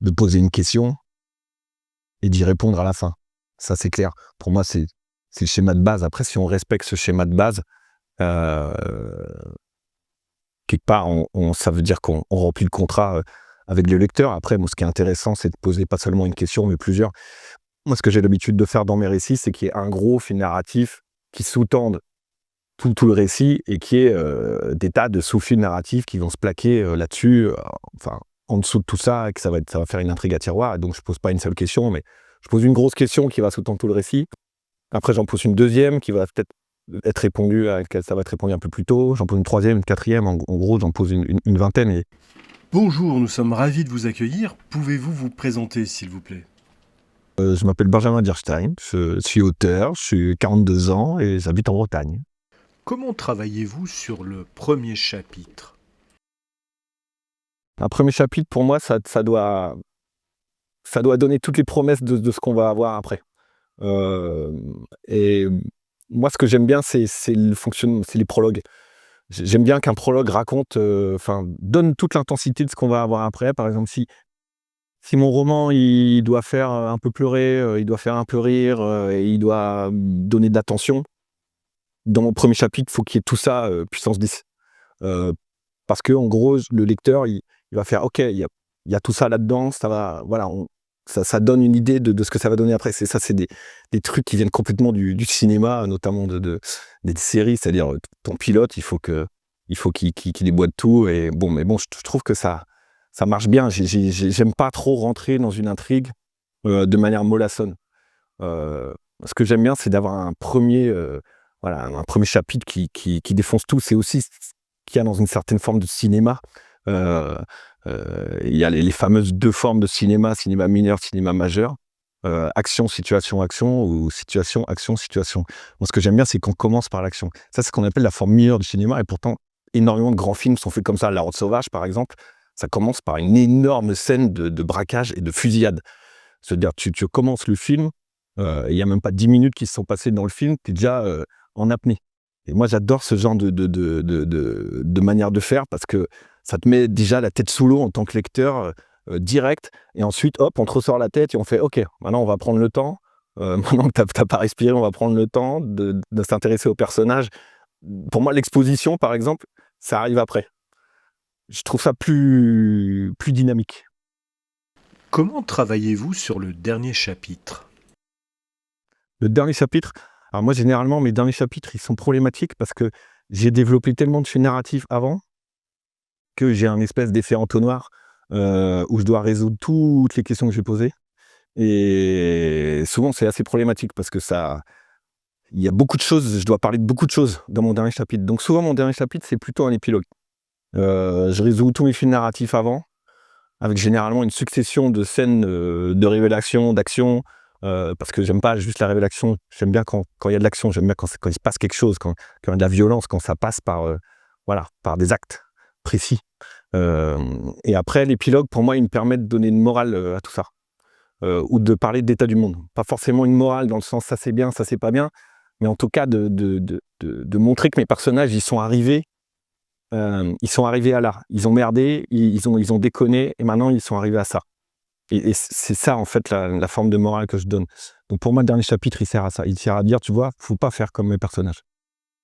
de poser une question et d'y répondre à la fin. Ça, c'est clair. Pour moi, c'est le schéma de base. Après, si on respecte ce schéma de base, euh, quelque part, ça veut dire qu'on remplit le contrat avec le lecteur. Après, moi, ce qui est intéressant, c'est de poser pas seulement une question, mais plusieurs. Moi, ce que j'ai l'habitude de faire dans mes récits, c'est qu'il y ait un gros fil narratif qui sous-tende tout le récit et qui est des tas de sous-fils narratifs qui vont se plaquer là-dessus, enfin, en dessous de tout ça, et que ça va faire une intrigue à tiroir. Et donc, je pose pas une seule question, mais je pose une grosse question qui va sous-tendre tout le récit. Après, j'en pose une deuxième qui va peut-être être répondue, ça va être répondu un peu plus tôt. J'en pose une troisième, une quatrième. En gros, j'en pose une vingtaine. Et Bonjour, nous sommes ravis de vous accueillir. Pouvez-vous vous présenter, s'il vous plaît ? je m'appelle Benjamin Dierstein, je suis auteur, je suis 42 ans et j'habite en Bretagne. Comment travaillez-vous sur le premier chapitre ? Un premier chapitre, pour moi, ça doit donner toutes les promesses de ce qu'on va avoir après. Et moi, ce que j'aime bien, c'est les prologues. J'aime bien qu'un prologue raconte, donne toute l'intensité de ce qu'on va avoir après. Par exemple, si mon roman, il doit faire un peu pleurer, il doit faire un peu rire, et il doit donner de l'attention, dans mon premier chapitre, il faut qu'il y ait tout ça puissance 10. Parce que en gros, le lecteur, il va faire « Ok, il y a tout ça là-dedans, ça va, voilà, ça donne une idée de ce que ça va donner après. » C'est des trucs qui viennent complètement du cinéma, notamment des séries. C'est-à-dire, ton pilote, il faut qu'il déboîte tout. Et bon, mais bon, je trouve que ça marche bien. J'aime pas trop rentrer dans une intrigue de manière mollassonne. Ce que j'aime bien, c'est d'avoir un premier chapitre qui défonce tout. C'est aussi ce qu'il y a dans une certaine forme de cinéma. Il y a les fameuses deux formes de cinéma mineur, cinéma majeur. Action, situation, action, ou situation, action, situation. Moi, ce que j'aime bien, c'est qu'on commence par l'action. Ça, c'est ce qu'on appelle la forme mineure du cinéma, et pourtant, énormément de grands films sont faits comme ça. La Route sauvage, par exemple, ça commence par une énorme scène de braquage et de fusillade. C'est-à-dire, tu commences le film, il n'y a même pas 10 minutes qui se sont passées dans le film, tu es déjà en apnée. Et moi, j'adore ce genre de manière de faire, parce que ça te met déjà la tête sous l'eau en tant que lecteur, direct, et ensuite, hop, on te ressort la tête et on fait « Ok, maintenant on va prendre le temps, maintenant que t'as pas respiré, on va prendre le temps de s'intéresser au personnage. » Pour moi, l'exposition, par exemple, ça arrive après. Je trouve ça plus dynamique. Comment travaillez-vous sur le dernier chapitre ? Le dernier chapitre, alors moi, généralement, mes derniers chapitres, ils sont problématiques parce que j'ai développé tellement de faits narratifs avant que j'ai un espèce d'effet entonnoir où je dois résoudre toutes les questions que j'ai posées. Et souvent, c'est assez problématique parce que il y a beaucoup de choses, je dois parler de beaucoup de choses dans mon dernier chapitre. Donc souvent, mon dernier chapitre, c'est plutôt un épilogue. Je résous tous mes fils narratifs avant, avec généralement une succession de scènes de révélation, d'action, parce que j'aime pas juste la révélation, j'aime bien quand il y a de l'action, j'aime bien quand il se passe quelque chose, quand il y a de la violence, quand ça passe par des actes précis. Et après, l'épilogue, pour moi, il me permet de donner une morale à tout ça, ou de parler d'état du monde. Pas forcément une morale dans le sens ça c'est bien, ça c'est pas bien, mais en tout cas de montrer que mes personnages, ils sont arrivés à là. Ils ont merdé, ils ont déconné, et maintenant ils sont arrivés à ça. Et c'est ça, en fait, la forme de morale que je donne. Donc pour moi, le dernier chapitre, il sert à ça. Il sert à dire, tu vois, faut pas faire comme mes personnages.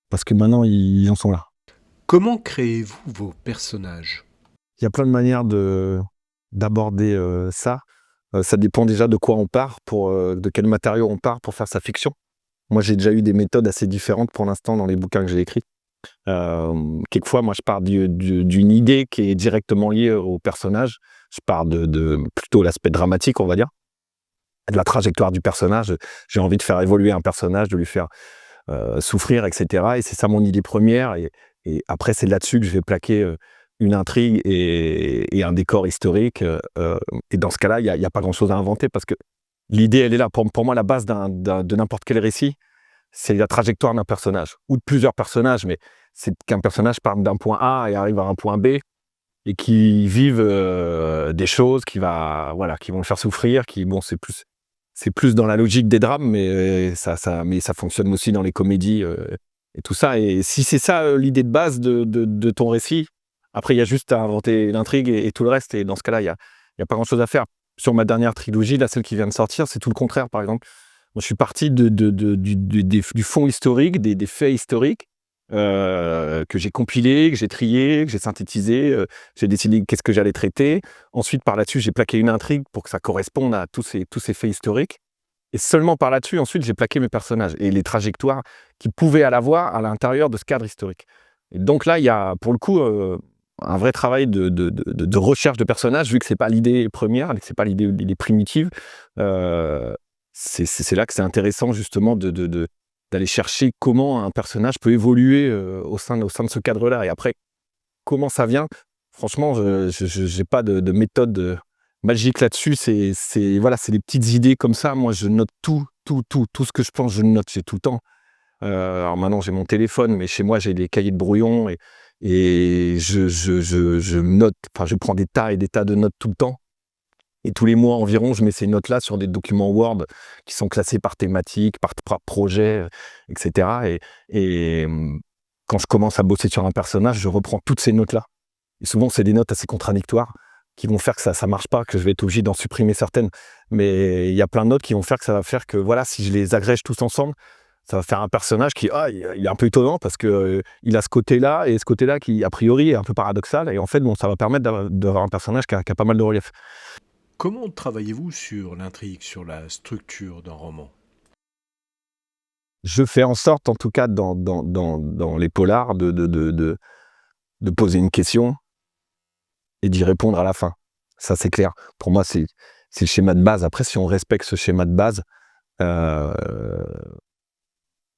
Parce que maintenant, ils en sont là. Comment créez-vous vos personnages ? Il y a plein de manières d'aborder ça. Ça dépend déjà de quoi on part, de quel matériau on part pour faire sa fiction. Moi, j'ai déjà eu des méthodes assez différentes pour l'instant dans les bouquins que j'ai écrits. Quelquefois, moi, je pars d'une idée qui est directement liée au personnage. Je pars de plutôt l'aspect dramatique, on va dire, de la trajectoire du personnage. J'ai envie de faire évoluer un personnage, de lui faire souffrir, etc. Et c'est ça mon idée première. Et après, c'est là-dessus que je vais plaquer une intrigue et un décor historique. Et dans ce cas-là, il n'y a pas grand-chose à inventer parce que l'idée, elle est là. Pour moi, la base de n'importe quel récit, c'est la trajectoire d'un personnage, ou de plusieurs personnages, mais c'est qu'un personnage parte d'un point A et arrive à un point B, et qui vivent des choses qui vont le faire souffrir, c'est plus dans la logique des drames, mais ça fonctionne aussi dans les comédies et tout ça. Et si c'est ça l'idée de base de ton récit, après il y a juste à inventer l'intrigue et tout le reste, et dans ce cas-là, il y a pas grand-chose à faire. Sur ma dernière trilogie, là, celle qui vient de sortir, c'est tout le contraire, par exemple. Moi, je suis parti du fond historique, des faits historiques, que j'ai compilés, que j'ai triés, que j'ai synthétisés, j'ai décidé qu'est-ce que j'allais traiter. Ensuite, par là-dessus, j'ai plaqué une intrigue pour que ça corresponde à tous ces faits historiques. Et seulement par là-dessus, ensuite, j'ai plaqué mes personnages et les trajectoires qu'ils pouvaient avoir à l'intérieur de ce cadre historique. Et donc là, il y a, pour le coup, un vrai travail de recherche de personnages, vu que c'est pas l'idée première, que c'est pas l'idée primitive. C'est là que c'est intéressant justement d'aller chercher comment un personnage peut évoluer au sein de ce cadre-là. Et après, comment ça vient? Franchement, je n'ai pas de méthode magique là-dessus. Voilà, c'est des petites idées comme ça. Moi, je note tout ce que je pense, je le note, j'ai tout le temps. Alors maintenant, j'ai mon téléphone, mais chez moi, j'ai des cahiers de brouillon et je note, enfin, je prends des tas et des tas de notes tout le temps. Et tous les mois environ, je mets ces notes-là sur des documents Word qui sont classés par thématique, par projet, etc. Quand je commence à bosser sur un personnage, je reprends toutes ces notes-là. Et souvent, c'est des notes assez contradictoires qui vont faire que ça ne marche pas, que je vais être obligé d'en supprimer certaines. Mais il y a plein de notes qui vont faire que ça va faire que, voilà, si je les agrège tous ensemble, ça va faire un personnage qui, il est un peu étonnant parce que il a ce côté-là et ce côté-là qui, a priori, est un peu paradoxal. Et en fait, bon, ça va permettre d'avoir un personnage qui a pas mal de relief. Comment travaillez-vous sur l'intrigue, sur la structure d'un roman? Je fais en sorte, en tout cas, dans les polars, de poser une question et d'y répondre à la fin. Ça, c'est clair. Pour moi, c'est le schéma de base. Après, si on respecte ce schéma de base,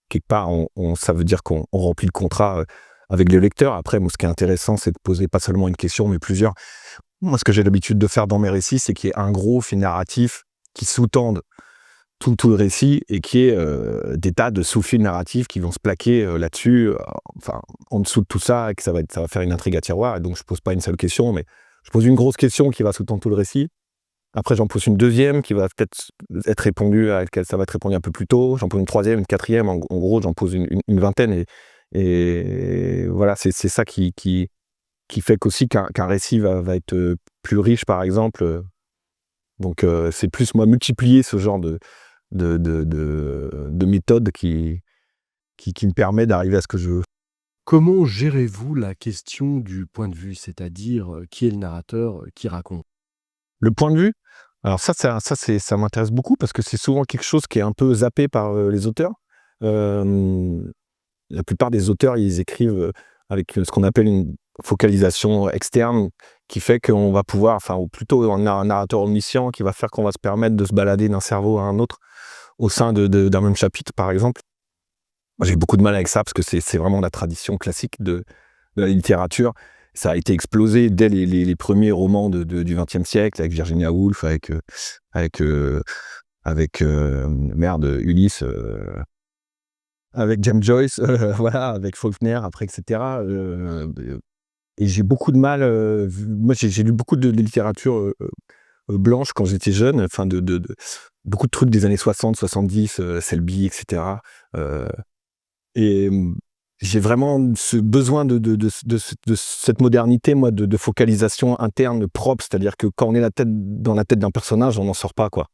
quelque part, ça veut dire qu'on remplit le contrat avec le lecteur. Après, moi, ce qui est intéressant, c'est de poser pas seulement une question, mais plusieurs. Moi, ce que j'ai l'habitude de faire dans mes récits, c'est qu'il y ait un gros fil narratif qui sous-tende tout le récit et qui est des tas de sous-fils narratifs qui vont se plaquer là-dessus, enfin, en dessous de tout ça, et que ça va faire une intrigue à tiroir. Et donc, je pose pas une seule question, mais je pose une grosse question qui va sous-tendre tout le récit. Après, j'en pose une deuxième qui va peut-être être répondue, à laquelle ça va être répondu un peu plus tôt. J'en pose une troisième, une quatrième. En gros, j'en pose une vingtaine. Et voilà, c'est ça qui fait qu'aussi qu'un récit va être plus riche, par exemple. Donc, c'est plus, moi, multiplier ce genre de méthode qui me permet d'arriver à ce que je veux. Comment gérez-vous la question du point de vue, c'est-à-dire qui est le narrateur, qui raconte? Le point de vue, alors ça m'intéresse beaucoup parce que c'est souvent quelque chose qui est un peu zappé par les auteurs. La plupart des auteurs, ils écrivent avec ce qu'on appelle une focalisation externe qui fait qu'on va pouvoir, enfin, ou plutôt un narrateur omniscient qui va faire qu'on va se permettre de se balader d'un cerveau à un autre au sein d'un même chapitre, par exemple. Moi, j'ai beaucoup de mal avec ça parce que c'est vraiment la tradition classique de la littérature. Ça a été explosé dès les premiers romans du XXe siècle, avec Virginia Woolf, Ulysse, avec James Joyce, voilà, avec Faulkner après, etc. Et j'ai beaucoup de mal. Moi, j'ai lu beaucoup de littérature blanche quand j'étais jeune, enfin beaucoup de trucs des années 60, 70, Selby, etc. Et j'ai vraiment ce besoin de cette modernité, moi, de focalisation interne propre, c'est-à-dire que quand on est dans la tête d'un personnage, on n'en sort pas, quoi.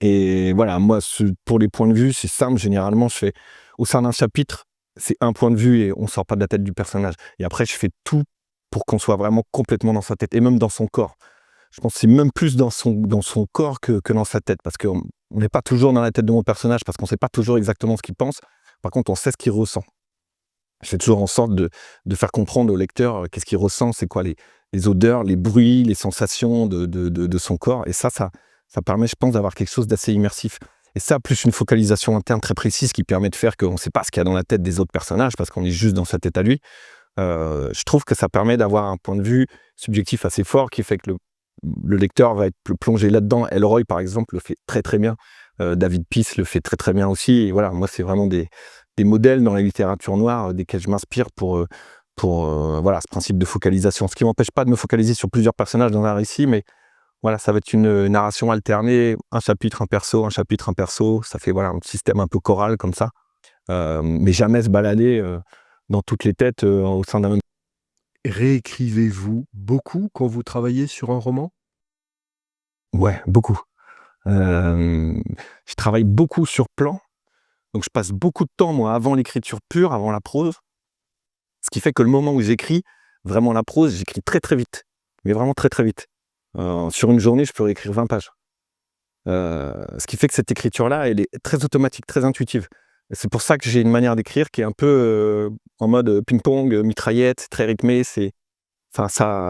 Et voilà, moi, pour les points de vue, c'est simple, généralement, je fais, au sein d'un chapitre, c'est un point de vue et on sort pas de la tête du personnage. Et après, je fais tout pour qu'on soit vraiment complètement dans sa tête, et même dans son corps. Je pense que c'est même plus dans son corps que dans sa tête, parce qu'on n'est pas toujours dans la tête de mon personnage, parce qu'on sait pas toujours exactement ce qu'il pense. Par contre, on sait ce qu'il ressent. Je fais toujours en sorte de faire comprendre au lecteur qu'est-ce qu'il ressent, c'est quoi les odeurs, les bruits, les sensations de son corps. Et ça permet, je pense, d'avoir quelque chose d'assez immersif. Et ça, plus une focalisation interne très précise qui permet de faire qu'on ne sait pas ce qu'il y a dans la tête des autres personnages, parce qu'on est juste dans sa tête à lui. Je trouve que ça permet d'avoir un point de vue subjectif assez fort qui fait que le lecteur va être plongé là-dedans. Elroy, par exemple, le fait très très bien. David Peace le fait très très bien aussi. Et voilà, moi, c'est vraiment des modèles dans la littérature noire desquels je m'inspire pour voilà, ce principe de focalisation. Ce qui ne m'empêche pas de me focaliser sur plusieurs personnages dans un récit, mais voilà, ça va être une narration alternée, un chapitre, un perso, un chapitre, un perso. Ça fait, voilà, un système un peu choral comme ça. Mais jamais se balader dans toutes les têtes au sein d'un même. Réécrivez-vous beaucoup quand vous travaillez sur un roman? Ouais, beaucoup. Je travaille beaucoup sur plan, donc je passe beaucoup de temps, moi, avant l'écriture pure, avant la prose. Ce qui fait que le moment où j'écris vraiment la prose, j'écris très, très vite, mais vraiment très, très vite. Sur une journée, je peux réécrire 20 pages. Ce qui fait que cette écriture-là, elle est très automatique, très intuitive. Et c'est pour ça que j'ai une manière d'écrire qui est un peu, en mode, ping-pong, mitraillette, très rythmé. Enfin,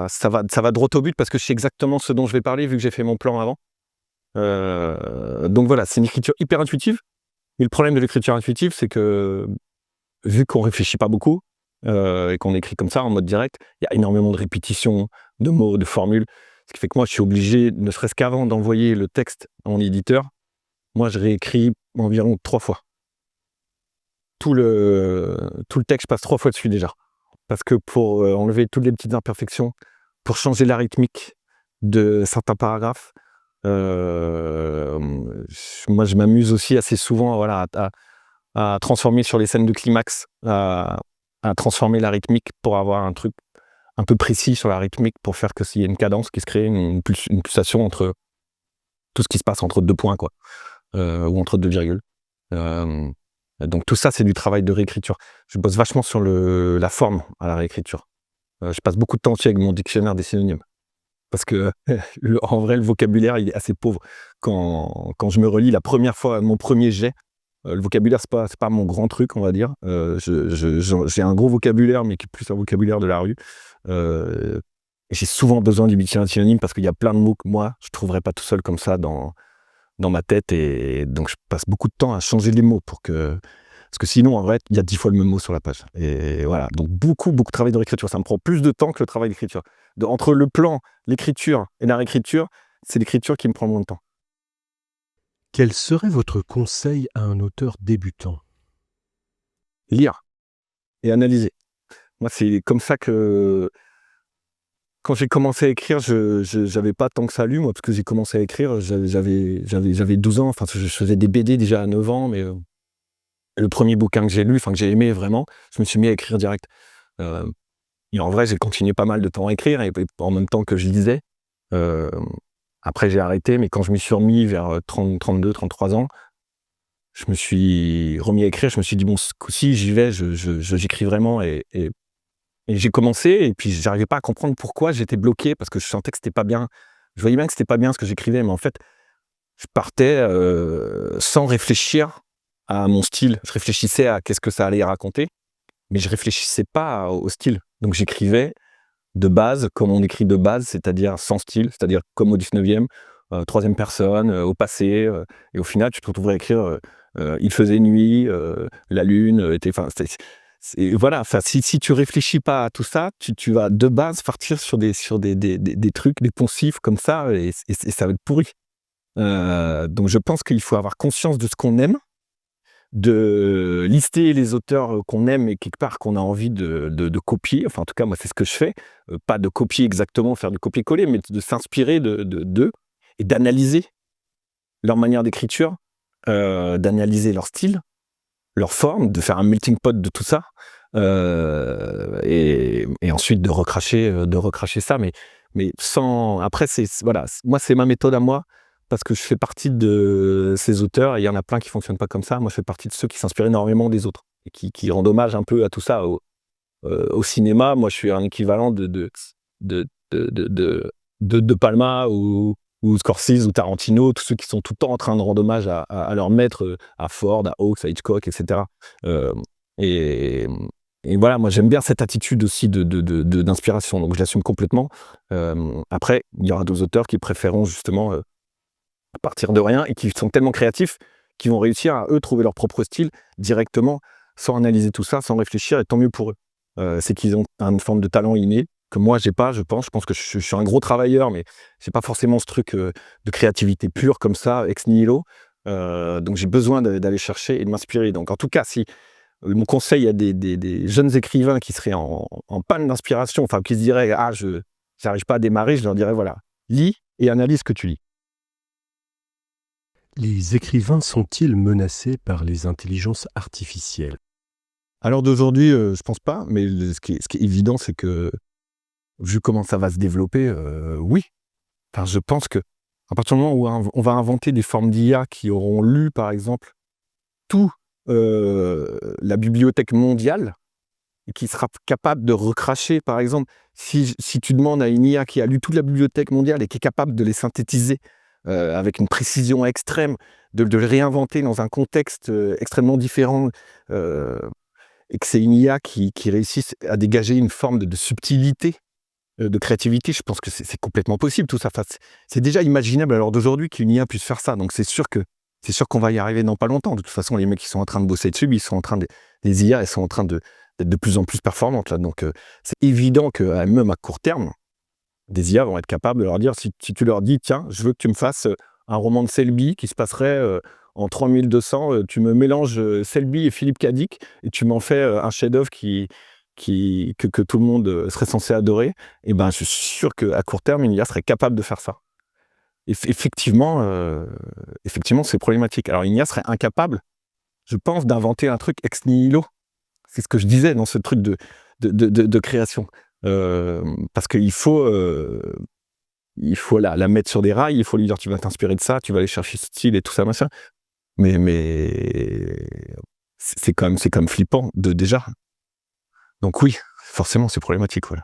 ça va droit au but parce que je sais exactement ce dont je vais parler vu que j'ai fait mon plan avant. Donc voilà, c'est une écriture hyper intuitive. Mais le problème de l'écriture intuitive, c'est que, vu qu'on réfléchit pas beaucoup, et qu'on écrit comme ça en mode direct, il y a énormément de répétitions, de mots, de formules. Ce qui fait que moi, je suis obligé, ne serait-ce qu'avant d'envoyer le texte à mon éditeur, moi, je réécris environ 3 fois. Tout le texte, je passe 3 fois dessus déjà. Parce que pour, enlever toutes les petites imperfections, pour changer la rythmique de certains paragraphes, moi, je m'amuse aussi assez souvent, voilà, à transformer sur les scènes de climax, à transformer la rythmique pour avoir un truc un peu précis sur la rythmique pour faire que s'il y a une cadence qui se crée, une pulsation entre tout ce qui se passe entre 2 points, quoi, ou entre 2 virgules. Hem, donc tout ça, c'est du travail de réécriture. Je bosse vachement sur la forme à la réécriture. Je passe beaucoup de temps aussi avec mon dictionnaire des synonymes. Parce que en vrai, le vocabulaire, il est assez pauvre. Quand je me relis la première fois mon premier jet, le vocabulaire, c'est pas mon grand truc, on va dire. J'ai un gros vocabulaire, mais qui est plus un vocabulaire de la rue. Heu, j'ai souvent besoin du dictionnaire de synonymes parce qu'il y a plein de mots que moi, je trouverais pas tout seul comme ça dans ma tête, et donc je passe beaucoup de temps à changer les mots parce que sinon, en vrai, il y a 10 fois le même mot sur la page, et voilà. Donc beaucoup, beaucoup de travail de réécriture. Ça me prend plus de temps que le travail d'écriture. Entre le plan, l'écriture et la réécriture, c'est l'écriture qui me prend moins de temps. Quel serait votre conseil à un auteur débutant? Lire et analyser. Moi, c'est comme ça que quand j'ai commencé à écrire, j'avais pas tant que ça lu, moi, parce que j'ai commencé à écrire, j'avais 12 ans. Enfin, je faisais des BD déjà à 9 ans, mais le premier bouquin que j'ai lu, enfin que j'ai aimé vraiment, je me suis mis à écrire direct. Heu et en vrai, j'ai continué pas mal de temps à écrire, et en même temps que je lisais. Hem, après j'ai arrêté, mais quand je m'y suis remis vers, 32-33 ans, je me suis remis à écrire. Je me suis dit: «Bon, ce coup-ci, j'y vais, j'écris vraiment», et j'ai commencé, et puis j'arrivais pas à comprendre pourquoi j'étais bloqué, parce que je sentais que c'était pas bien. Je voyais bien que c'était pas bien ce que j'écrivais, mais en fait, je partais, sans réfléchir à mon style. Je réfléchissais à qu'est-ce que ça allait raconter, mais je réfléchissais pas au style. Donc j'écrivais de base, comme on écrit de base, c'est-à-dire sans style, c'est-à-dire comme au 19e, 3e personne, au passé, et au final, tu te retrouverais à écrire, «Il faisait nuit, la lune, était», enfin, voilà, enfin, si tu réfléchis pas à tout ça, tu vas de base partir sur des trucs, des poncifs comme ça, et ça va être pourri. Donc je pense qu'il faut avoir conscience de ce qu'on aime, de lister les auteurs, qu'on aime et quelque part qu'on a envie de copier. Enfin, en tout cas, moi, c'est ce que je fais. Pas de copier exactement, faire du copier-coller, mais de s'inspirer d'eux, et d'analyser leur manière d'écriture, d'analyser leur style, leur forme, de faire un melting pot de tout ça, et ensuite de recracher ça, mais sans après, voilà, moi, c'est ma méthode à moi, parce que je fais partie de ces auteurs, et il y en a plein qui fonctionnent pas comme ça. Moi, je fais partie de ceux qui s'inspirent énormément des autres et qui rendent hommage un peu à tout ça au cinéma. Moi, je suis un équivalent de de Palma ou Scorsese ou Tarantino, tous ceux qui sont tout le temps en train de rendre hommage à leur maître, à Ford, à Hawks, à Hitchcock, et cetera. Hem et et voilà, moi, j'aime bien cette attitude aussi d'inspiration, donc je l'assume complètement. Après, il y aura d'autres auteurs qui préféreront justement, partir de rien, et qui sont tellement créatifs, qu'ils vont réussir à, eux, trouver leur propre style directement, sans analyser tout ça, sans réfléchir, et tant mieux pour eux. C'est qu'ils ont une forme de talent inné que moi j'ai pas, je pense. Je pense que je suis un gros travailleur, mais j'ai pas forcément ce truc, de créativité pure comme ça, ex nihilo. Donc j'ai besoin d'aller chercher et de m'inspirer. Donc en tout cas, si mon conseil à des jeunes écrivains qui seraient en panne d'inspiration, enfin qui se diraient: «Ah, je j'arrive pas à démarrer», je leur dirais: «Voilà, lis et analyse ce que tu lis». Les écrivains sont-ils menacés par les intelligences artificielles? À l'heure d'aujourd'hui, je pense pas, mais ce qui est évident, c'est que vu comment ça va se développer, oui. Enfin, je pense que À partir du moment où on va inventer des formes d'IA qui auront lu, par exemple, tout la bibliothèque mondiale et qui sera capable de recracher, par exemple, si tu demandes à une IA qui a lu toute la bibliothèque mondiale et qui est capable de les synthétiser avec une précision extrême, de le réinventer dans un contexte extrêmement différent, et que c'est une IA qui réussisse à dégager une forme de subtilité, de créativité, je pense que c'est complètement possible tout ça. Enfin, c'est déjà imaginable à l'heure d'aujourd'hui qu'une IA puisse faire ça. Donc c'est sûr qu'on va y arriver dans pas longtemps. De toute façon, les mecs qui sont en train de bosser dessus, ils sont en train les IA, elles sont en train d'être de plus en plus performantes là. Donc c'est évident que même à court terme, des IA vont être capables de leur dire, si tu leur dis, tiens, je veux que tu me fasses un roman de Selby qui se passerait en 3200, tu me mélanges Selby et Philippe Cadic et tu m'en fais un chef-d'œuvre que tout le monde serait censé adorer, et ben, je suis sûr qu'à court terme, une IA serait capable de faire ça. Effectivement, c'est problématique. Alors, une IA serait incapable, je pense, d'inventer un truc ex nihilo. C'est ce que je disais dans ce truc de création. Parce qu'il faut la mettre sur des rails, il faut lui dire tu vas t'inspirer de ça, tu vas aller chercher ce style et tout ça, machin. Mais c'est quand même flippant déjà. Donc oui, forcément, c'est problématique, voilà.